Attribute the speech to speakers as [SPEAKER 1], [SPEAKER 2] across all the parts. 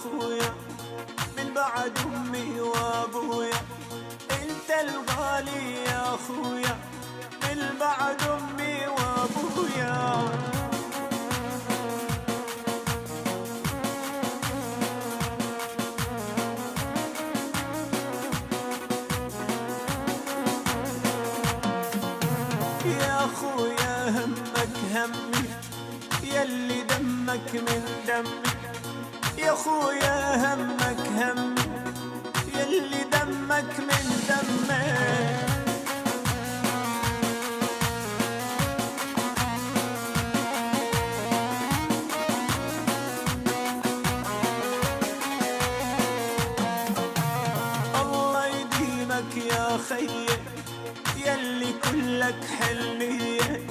[SPEAKER 1] اخويا من بعد امي وابويا، انت الغالي يا اخويا من بعد امي وابويا. يا اخويا همك همي يلي دمك من دمي، يا اخويا همك همي يلي دمك من دمي. الله يديمك يا خيي يلي كلك حلية،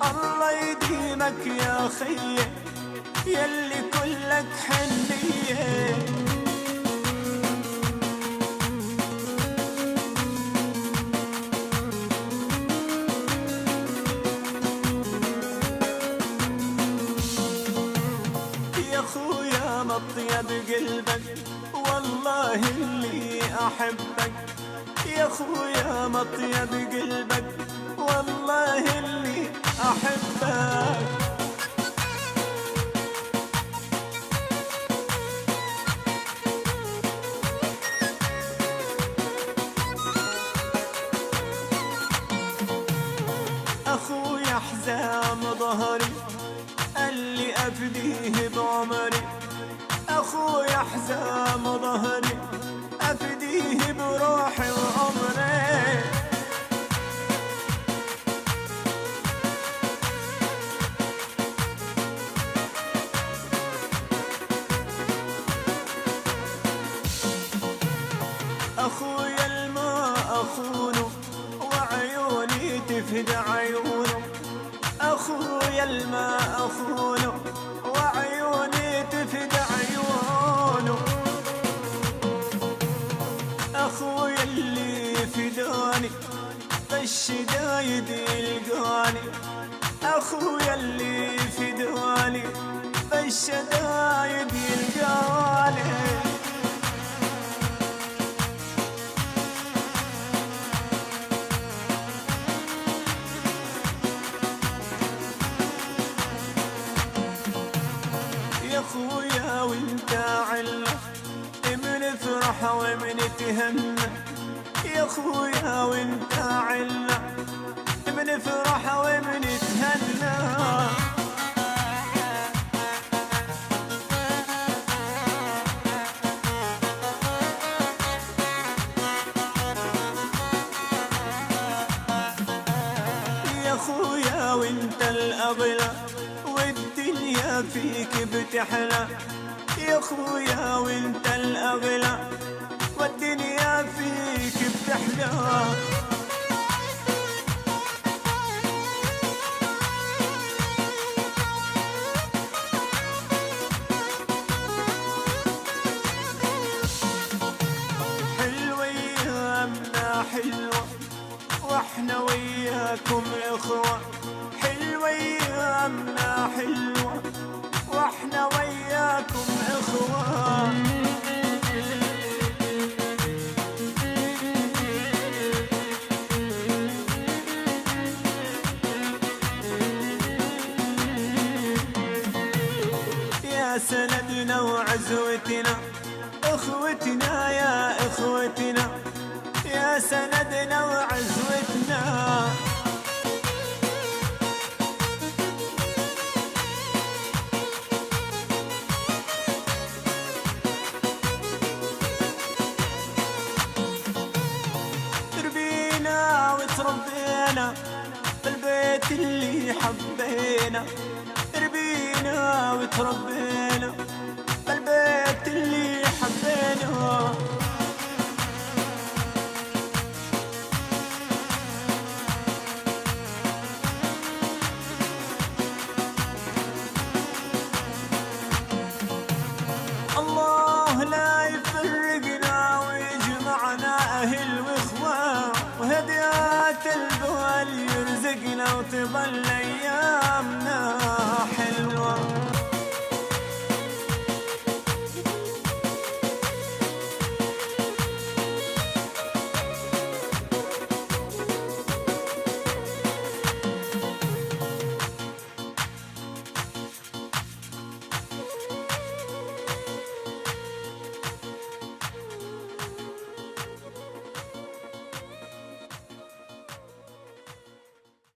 [SPEAKER 1] الله يديمك يا خيي يلي كلك حنية. يا خويا مطيب قلبك والله اللي احبك، يا خويا مطيب قلبك والله اللي احبك. اخويا حزام ظهري اللي افديه بعمري، اخويا حزام ظهري افديه بروحي وعمري. اخويا الماء اخونه وعيوني تفدى عيونه، اخويا الماء اخونه وعيوني تفدى عيونه. اخويا اللي فداني بالشدايد يلقاني، اخويا اللي فداني بالشدايد يلقاني. يا خويا وانت عنا منفرح ومنتهنى، يا خويا وانت عنا منفرح ومنتهنى. يا خويا وانت الاغلى والدنيا فيك بتحلى، يا خويا وانت الاغلى والدنيا فيك بتحلى. حلوة ايامنا حلوة واحنا وياكم اخوة، حلوة ايامنا حلوة واحنا وياكم اخوة. يا سندنا وعزوتنا اخوتنا يا اخوتنا، يا سندنا وعزوتنا. تربينا وتربينا بالبيت اللي حبينا، تربينا وتربينا بالبيت اللي حبينا. الله لا يفرقنا ويجمعنا أهل وإخوة، وهديات البوال يرزقنا وتظل أيام